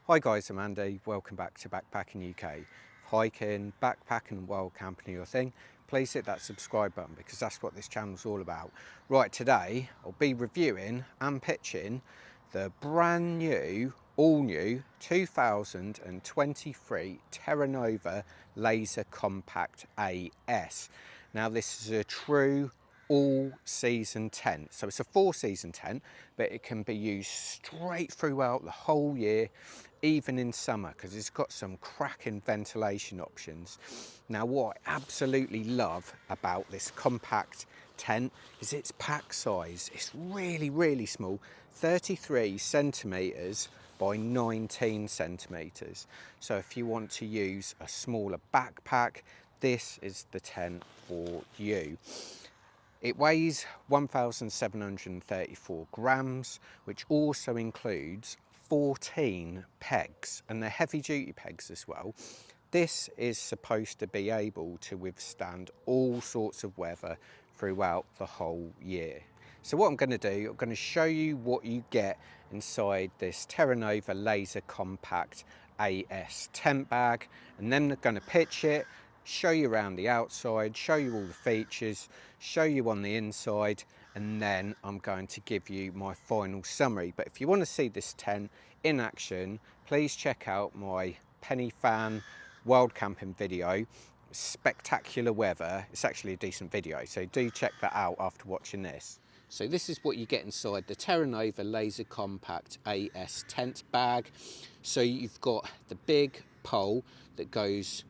Hi guys, I'm Andy. Welcome back to Backpacking UK. Hiking, backpacking and wild camping are your thing. Please hit that subscribe button because that's what this channel's all about. Right, today I'll be reviewing and pitching the brand new, all new 2023 Terra Lazer Compact AS. Now this is a true all-season tent. So it's a 4-season tent, but it can be used straight throughout the whole year, even in summer, because it's got some cracking ventilation options. Now what I absolutely love about this compact tent is its pack size. It's really small, 33 centimetres by 19 centimetres. So if you want to use a smaller backpack, this is the tent for you. It weighs 1,734 grams, which also includes 14 pegs, and they're heavy duty pegs as well. This is supposed to be able to withstand all sorts of weather throughout the whole year. So what I'm going to do, I'm going to show you what you get inside this Terra Lazer Compact AS tent bag, and then I'm going to pitch it, show you around the outside, show you all the features, show you on the inside, and then I'm going to give you my final summary. But if you want to see this tent in action, please check out my Penny Fan wild camping video. Spectacular weather. It's actually a decent video, so do check that out after watching this. So this is what you get inside the Terra Lazer Compact AS tent bag. So you've got the big pole that goes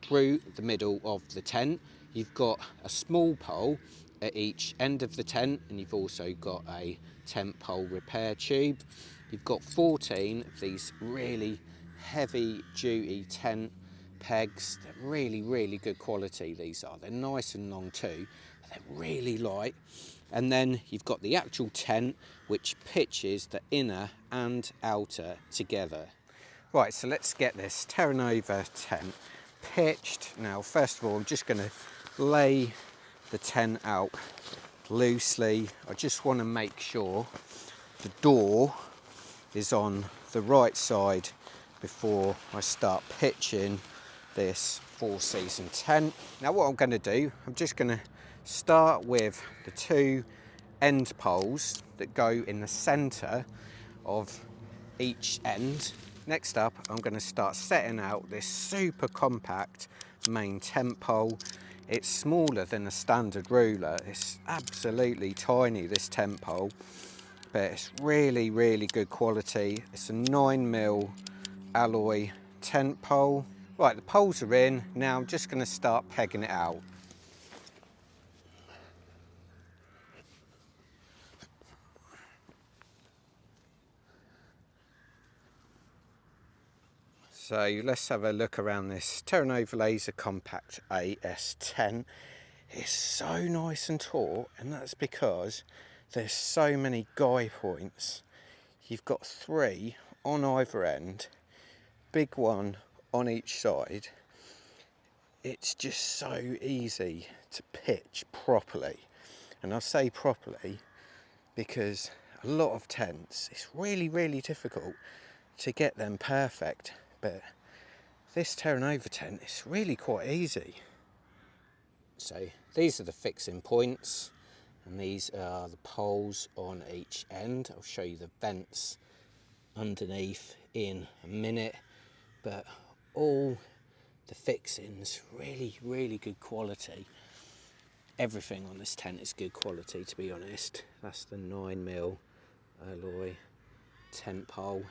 through the middle of the tent. You've got a small pole at each end of the tent, and you've also got a tent pole repair tube. You've got 14 of these really heavy duty tent pegs. They're really good quality, these are. They're nice and long too, but they're really light. And then you've got the actual tent, which pitches the inner and outer together. Right, so let's get this Terra tent pitched. Now, first of all, I'm just going to lay the tent out loosely. I just want to make sure the door is on the right side before I start pitching this 4-season tent. Now what I'm going to do, I'm just going to start with the 2 end poles that go in the centre of each end. Next up, I'm going to start setting out this super compact main tent pole. It's smaller than a standard ruler. It's absolutely tiny, this tent pole, but it's really good quality. It's a 9mm alloy tent pole. Right, the poles are in. Now I'm just going to start pegging it out. So let's have a look around this Terra Lazer Compact AS tent. It's so nice and taut, and that's because there's so many guy points. You've got 3 on either end, big one on each side. It's just so easy to pitch properly, and I say properly because a lot of tents, it's really difficult to get them perfect, but this Terra tent is really quite easy. So these are the fixing points, and these are the poles on each end. I'll show you the vents underneath in a minute, but all the fixings really good quality. Everything on this tent is good quality, to be honest. That's the 9mm alloy tent pole.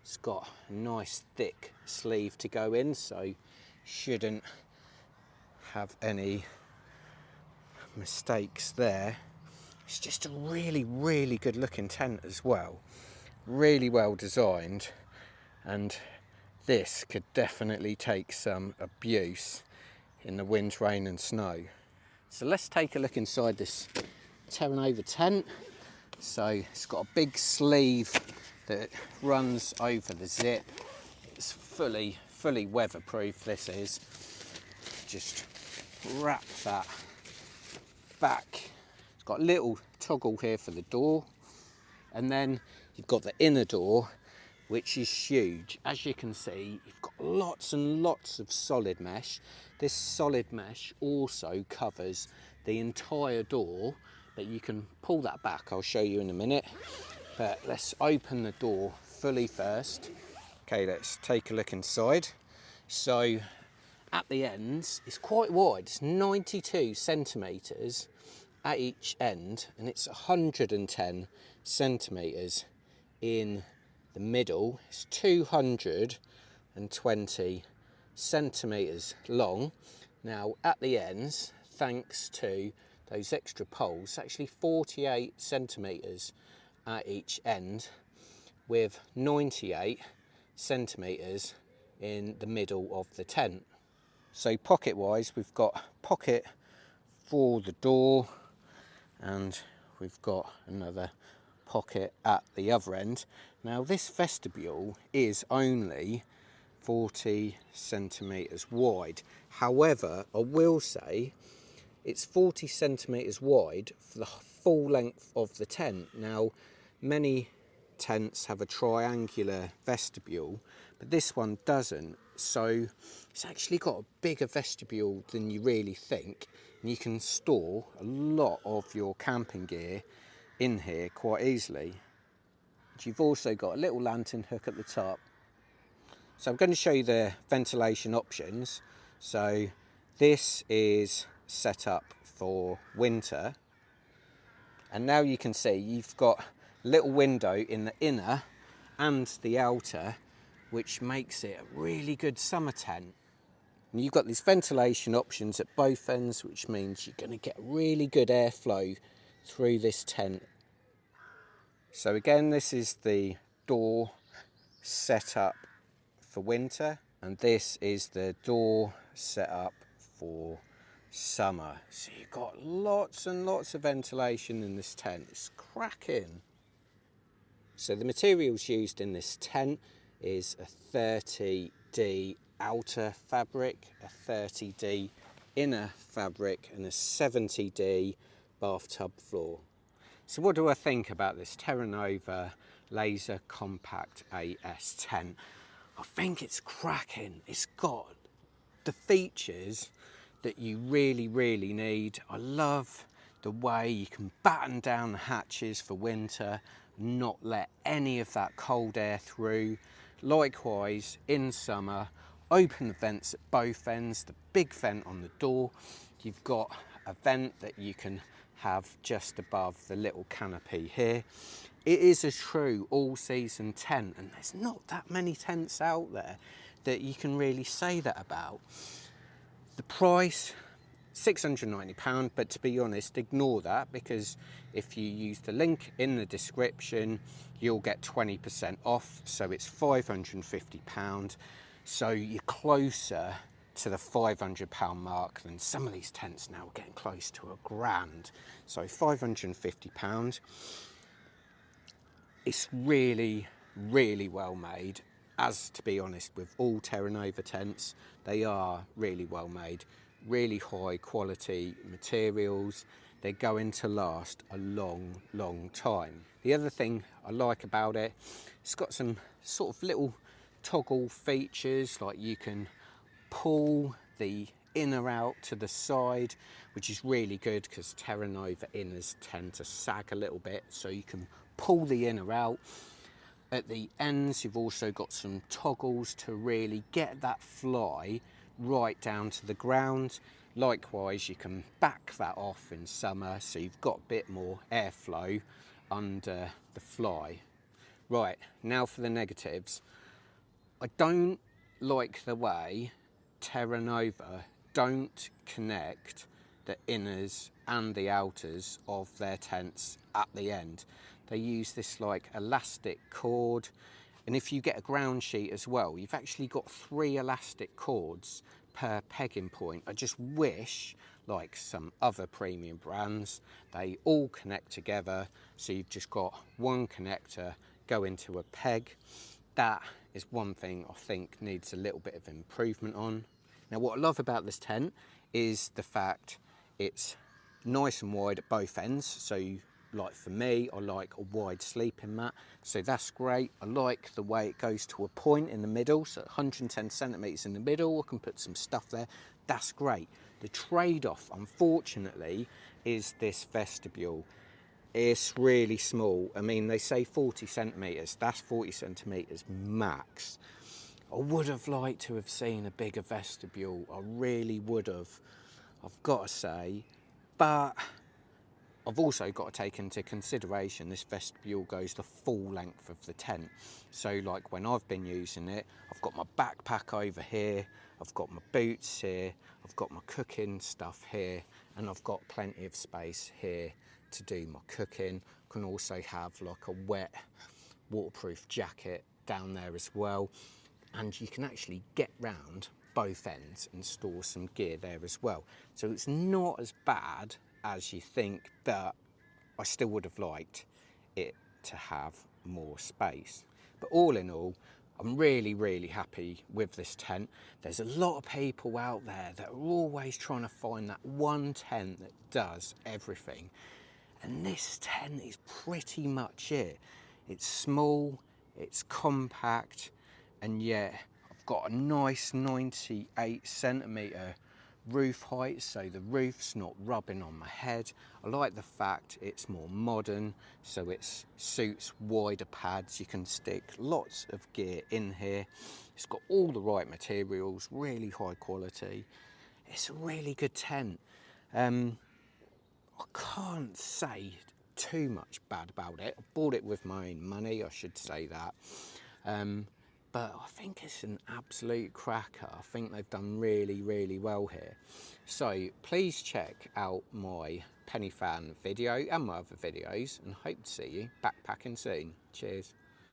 It's got a nice thick sleeve to go in, so shouldn't have any mistakes there. It's just a really good looking tent as well. Really well designed, and this could definitely take some abuse in the wind, rain and snow. So let's take a look inside this Terra tent. So it's got a big sleeve that runs over the zip. It's fully weatherproof, this is. Just wrap that back. It's got a little toggle here for the door, and then you've got the inner door which is huge. As you can see, you've got lots and lots of solid mesh. This solid mesh also covers the entire door, but you can pull that back. I'll show you in a minute. But let's open the door fully first. Okay, let's take a look inside. So at the ends, it's quite wide. It's 92 centimetres at each end, and it's 110 centimetres in the middle. It's 220 centimetres long. Now at the ends, thanks to those extra poles, actually 48 centimetres at each end, with 98 centimetres in the middle of the tent. So pocket wise, we've got pocket for the door, and we've got another pocket at the other end. Now this vestibule is only 40 centimetres wide. However, I will say it's 40 centimetres wide for the full length of the tent. Now, many tents have a triangular vestibule, but this one doesn't. So it's actually got a bigger vestibule than you really think, and you can store a lot of your camping gear in here quite easily. You've also got a little lantern hook at the top. So I'm going to show you the ventilation options. So this is set up for winter, and now you can see you've got a little window in the inner and the outer, which makes it a really good summer tent. And you've got these ventilation options at both ends, which means you're going to get really good airflow through this tent. So again, this is the door set up for winter, and this is the door set up for summer. So you've got lots and lots of ventilation in this tent. It's cracking. So the materials used in this tent is a 30D outer fabric, a 30D inner fabric, and a 70D bathtub floor. So what do I think about this Terra Lazer Compact AS tent? I think it's cracking. It's got the features that you really, really need. I love the way you can batten down the hatches for winter, not let any of that cold air through. Likewise, in summer, open the vents at both ends, the big vent on the door. You've got a vent that you can have just above the little canopy here. It is a true all-season tent, and there's not that many tents out there that you can really say that about. The price, £690, but to be honest, ignore that, because if you use the link in the description, you'll get 20% off, so it's £550. So you're closer to the £500 mark than some of these tents now, getting close to £1,000. So £550. It's really, really well made. As to be honest, with all Terra tents, they are really well made, really high quality materials. They're going to last a long, long time. The other thing I like about it, it's got some sort of little toggle features, like you can pull the inner out to the side, which is really good because Terra inners tend to sag a little bit, so you can pull the inner out. At the ends, you've also got some toggles to really get that fly right down to the ground. Likewise, you can back that off in summer, so you've got a bit more airflow under the fly. Right, now for the negatives. I don't like the way Terra don't connect the inners and the outers of their tents at the end. They use this like elastic cord, and if you get a ground sheet as well, you've actually got 3 elastic cords per pegging point. I just wish, like some other premium brands, they all connect together, so you've just got one connector go into a peg. That is one thing I think needs a little bit of improvement on. Now what I love about this tent is the fact it's nice and wide at both ends, so like for me, I like a wide sleeping mat, so that's great. I like the way it goes to a point in the middle, so 110 centimetres in the middle, I can put some stuff there, that's great. The trade-off, unfortunately, is this vestibule. It's really small. I mean, they say 40 centimetres, that's 40 centimetres max. I would have liked to have seen a bigger vestibule, I really would have, I've got to say, but I've also got to take into consideration this vestibule goes the full length of the tent. So like when I've been using it, I've got my backpack over here, I've got my boots here, I've got my cooking stuff here, and I've got plenty of space here to do my cooking. I can also have like a wet waterproof jacket down there as well. And you can actually get round both ends and store some gear there as well. So it's not as bad as you think, but I still would have liked it to have more space. But all in all, I'm really, really happy with this tent. There's a lot of people out there that are always trying to find that one tent that does everything. And this tent is pretty much it. It's small, it's compact, and yet I've got a nice 98 centimetre roof height, so the roof's not rubbing on my head. I like the fact it's more modern, so it suits wider pads. You can stick lots of gear in here. It's got all the right materials, really high quality. It's a really good tent. I can't say too much bad about it. I bought it with my own money, I should say that. But I think it's an absolute cracker. I think they've done really, really well here. So please check out my penny fan video and my other videos, and hope to see you backpacking soon. Cheers.